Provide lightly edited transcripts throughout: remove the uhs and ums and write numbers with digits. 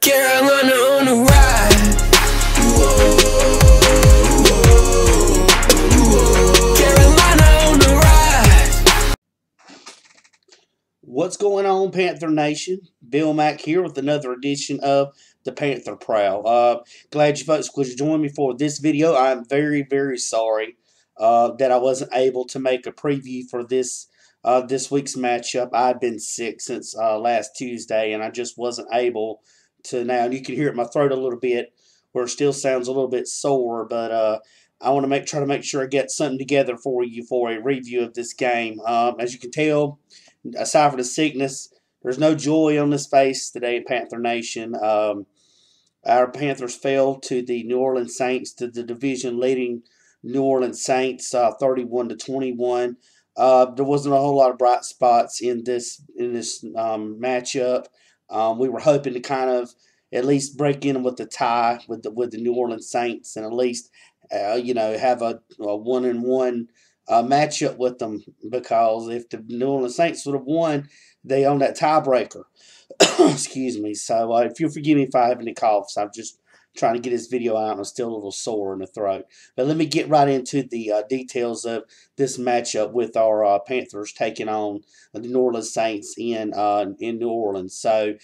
Carolina on the ride. Carolina on the ride. What's going on, Panther Nation? Bill Mack here with another edition of the Panther Prowl. Glad you folks could join me for this video. I'm very, very sorry that I wasn't able to make a preview for this week's matchup. I've been sick since last Tuesday, and I just wasn't able to. Now you can hear it in my throat a little bit, where it still sounds a little bit sore, but I want to try to make sure I get something together for you for a review of this game. As you can tell, aside from the sickness, there's no joy on this face today in Panther Nation. Our Panthers fell to the New Orleans Saints, to the division-leading New Orleans Saints, 31-21. There wasn't a whole lot of bright spots in this matchup. We were hoping to kind of at least break in with the tie with the New Orleans Saints, and at least have a 1-1 matchup with them, because if the New Orleans Saints would have won, they own that tiebreaker. Excuse me. So if you'll forgive me if I have any coughs, I'm just trying to get this video out and I'm still a little sore in the throat. But let me get right into the details of this matchup with our Panthers taking on the New Orleans Saints in New Orleans. So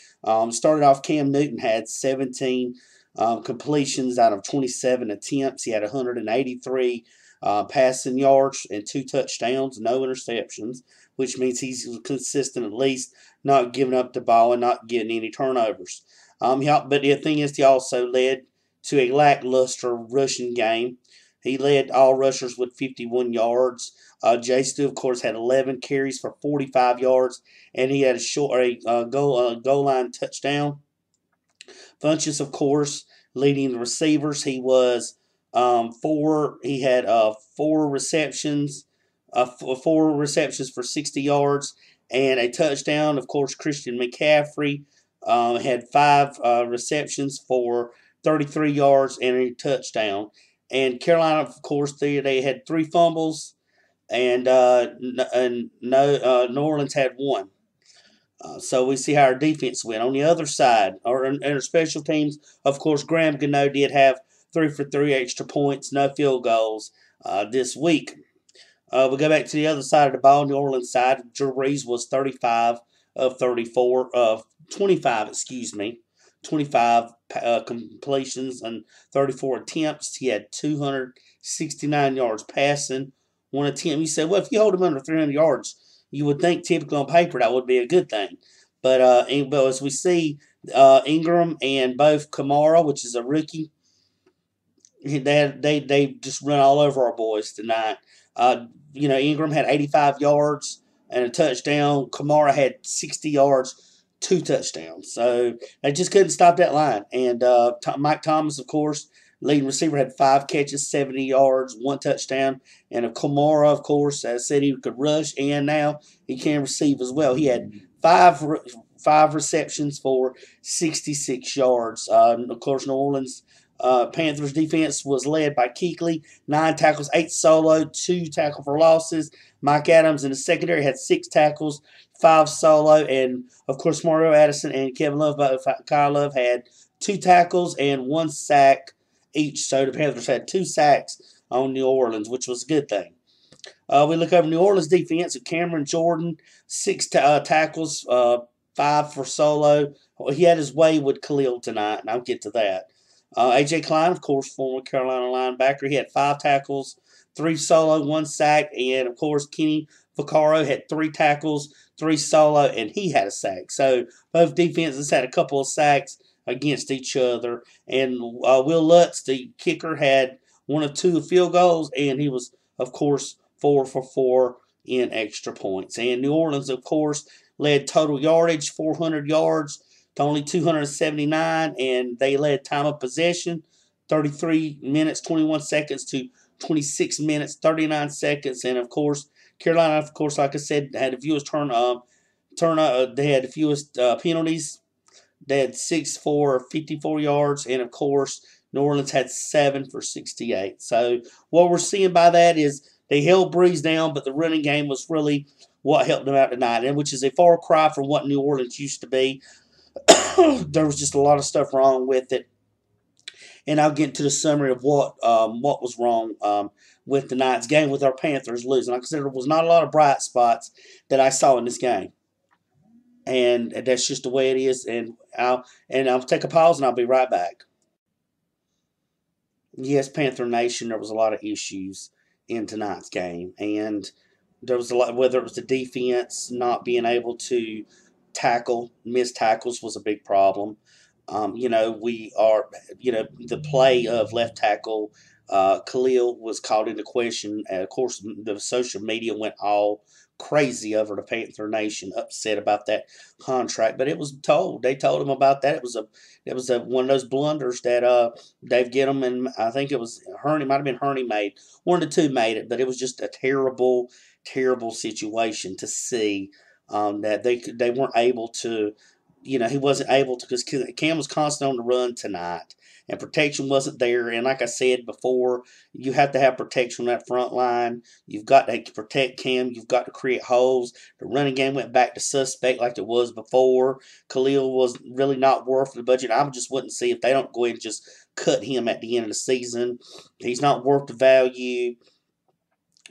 started off, Cam Newton had 17 completions out of 27 attempts. He had 183 passing yards and 2 touchdowns, no interceptions, which means he's consistent, at least not giving up the ball and not getting any turnovers. But the thing is, he also led to a lackluster rushing game. He led all rushers with 51 yards. Jay Stu, of course, had 11 carries for 45 yards, and he had a goal line touchdown. Funchess, of course, leading the receivers. He was He had 4 receptions for 60 yards and a touchdown. Of course, Christian McCaffrey had 5 receptions for 33 yards and a touchdown. And Carolina, of course, they had 3 fumbles, and New Orleans had 1. So we see how our defense went. On the other side, in our special teams, of course, Graham Gano did have 3 for 3 extra points, no field goals this week. We go back to the other side of the ball, New Orleans side. Drew Brees was 25 of 25 completions and 34 attempts. He had 269 yards passing, 1 attempt. You said, well, if you hold him under 300 yards, you would think typically on paper that would be a good thing. But as we see, Ingram and both Kamara, which is a rookie, they just run all over our boys tonight. Ingram had 85 yards and a touchdown. Kamara had 60 yards, 2 touchdowns. So they just couldn't stop that line. And Mike Thomas, of course, leading receiver, had 5 catches, 70 yards, 1 touchdown. And Kamara, of course, as I said, he could rush, and now he can receive as well. He had 5 receptions for 66 yards. Of course, New Orleans Panthers defense was led by Kuechly, 9 tackles, 8 solo, 2 tackle for losses. Mike Adams in the secondary had 6 tackles, 5 solo, and of course Mario Addison and Kyle Love had 2 tackles and 1 sack each. So the Panthers had 2 sacks on New Orleans, which was a good thing. We look over New Orleans defense with Cameron Jordan, 6 tackles, 5 for solo. He had his way with Khalil tonight, and I'll get to that. A.J. Klein, of course, former Carolina linebacker, he had 5 tackles, 3 solo, 1 sack, and of course Kenny Vaccaro had 3 tackles, 3 solo, and he had a sack. So both defenses had a couple of sacks against each other. And Will Lutz, the kicker, had 1 of 2 field goals, and he was, of course, 4 for 4 in extra points. And New Orleans, of course, led total yardage, 400 yards to only 279, and they led time of possession, 33 minutes, 21 seconds to 26 minutes, 39 seconds. And, of course, Carolina, of course, like I said, had the fewest they had the fewest penalties. They had 6 for 54 yards, and, of course, New Orleans had 7 for 68. So what we're seeing by that is they held Brees down, but the running game was really what helped them out tonight, and which is a far cry from what New Orleans used to be. There was just a lot of stuff wrong with it, and I'll get into the summary of what was wrong with tonight's game with our Panthers losing. Like I said, there was not a lot of bright spots that I saw in this game, and that's just the way it is. And I'll take a pause, and I'll be right back. Yes, Panther Nation, there was a lot of issues in tonight's game, and there was a lot. Whether it was the defense not being able to tackle, missed tackles was a big problem. The play of left tackle Khalil was called into question. And of course, the social media went all crazy over the Panther Nation, upset about that contract. But it was told. They told him about that. It was one of those blunders that Dave Gittleman, and I think it was Hurney, might have been Hurney made. One of the two made it, but it was just a terrible, terrible situation to see that they weren't able to. He wasn't able to, because Cam was constant on the run tonight, and protection wasn't there. And like I said before, you have to have protection on that front line. You've got to protect Cam. You've got to create holes. The running game went back to suspect like it was before. Khalil was really not worth the budget. I just wouldn't see if they don't go ahead and just cut him at the end of the season. He's not worth the value.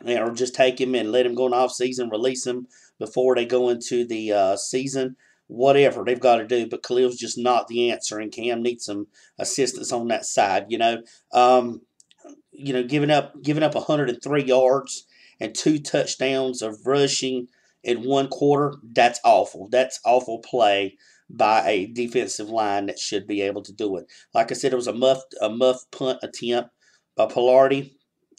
Or just take him and let him go in off season, release him before they go into the season. Whatever they've got to do, but Khalil's just not the answer, and Cam needs some assistance on that side. Giving up 103 yards and 2 touchdowns of rushing in one quarter. That's awful. That's awful play by a defensive line that should be able to do it. Like I said, it was a muff punt attempt by Pilardi,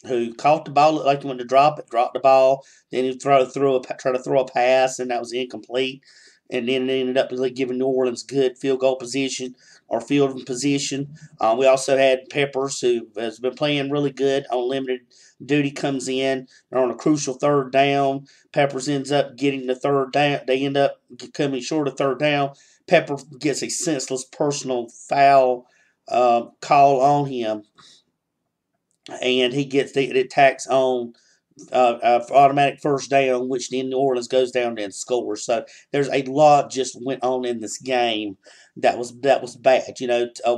who caught the ball, looked like he wanted to drop it, dropped the ball, then he tried to throw a pass, and that was incomplete. And then it ended up giving New Orleans good field goal position or field position. We also had Peppers, who has been playing really good on limited duty, comes in. They're on a crucial third down. Peppers ends up getting the third down. They end up coming short of third down. Pepper gets a senseless personal foul call on him, and he gets the attacks on automatic first down, which then New Orleans goes down and scores. So there's a lot just went on in this game that was bad.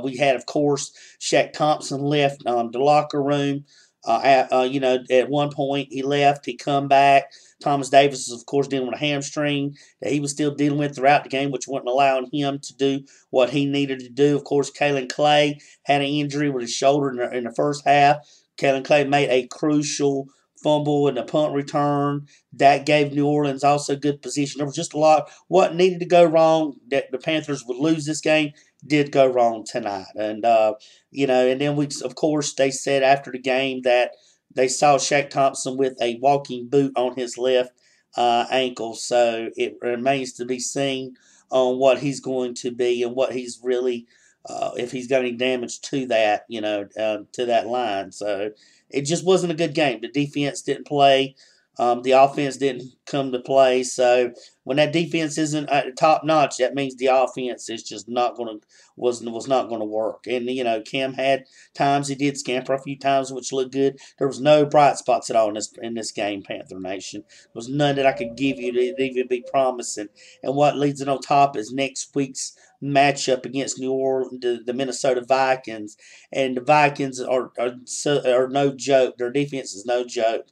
We had, of course, Shaq Thompson left the locker room. At one point he left, he come back. Thomas Davis is, of course, dealing with a hamstring that he was still dealing with throughout the game, which wasn't allowing him to do what he needed to do. Of course, Kalen Clay had an injury with his shoulder in the first half. Kalen Clay made a crucial fumble and a punt return. That gave New Orleans also good position. There was just a lot. What needed to go wrong that the Panthers would lose this game did go wrong tonight. And, and then of course, they said after the game that they saw Shaq Thompson with a walking boot on his left ankle. So it remains to be seen on what he's going to be and what he's really, if he's got any damage to that, to that line. So it just wasn't a good game. The defense didn't play. The offense didn't come to play. So when that defense isn't at the top notch, that means the offense is just was not going to work. And Cam had times he did scamper a few times, which looked good. There was no bright spots at all in this game, Panther Nation. There was none that I could give you to even be promising. And what leads it on top is next week's matchup against New Orleans, the Minnesota Vikings, and the Vikings are no joke. Their defense is no joke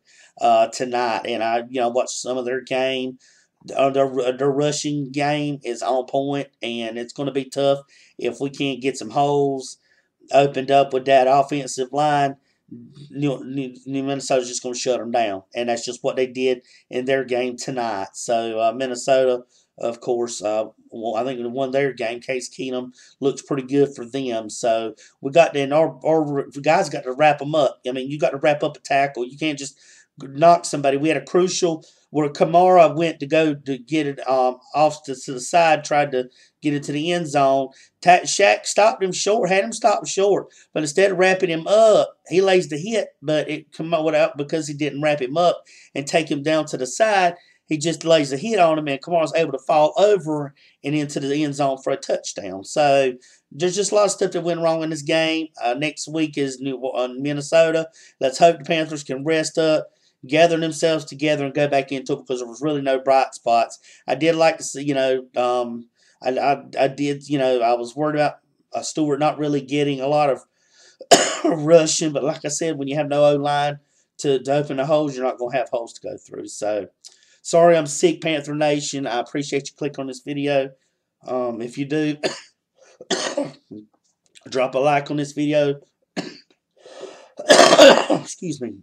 tonight, and I watched some of their game. Their rushing game is on point, and it's going to be tough if we can't get some holes opened up with that offensive line. New Minnesota's just going to shut them down, and that's just what they did in their game tonight. So Minnesota, of course, I think they won their game. Case Keenum looks pretty good for them. So we got then our guys got to wrap them up. I mean, you got to wrap up a tackle. You can't just knock somebody. We had a crucial where Kamara went to go to get it off to the side, tried to get it to the end zone. Shaq stopped him short, had him stopped short, but instead of wrapping him up, he lays the hit, but it come out because he didn't wrap him up and take him down to the side. He just lays a hit on him, and Kamara's able to fall over and into the end zone for a touchdown. So there's just a lot of stuff that went wrong in this game. Next week is Minnesota. Let's hope the Panthers can rest up, gather themselves together, and go back into it, because there was really no bright spots. I did like to see, I did, I was worried about Stewart not really getting a lot of rushing, but like I said, when you have no O-line to open the holes, you're not going to have holes to go through. So, sorry I'm sick, Panther Nation. I appreciate you clicking on this video. If you do, drop a like on this video. Excuse me.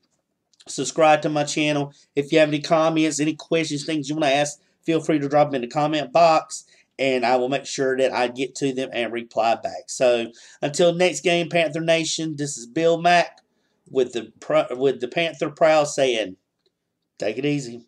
Subscribe to my channel. If you have any comments, any questions, things you want to ask, feel free to drop them in the comment box, and I will make sure that I get to them and reply back. So until next game, Panther Nation, this is Bill Mack with the Panther Prowl saying, take it easy.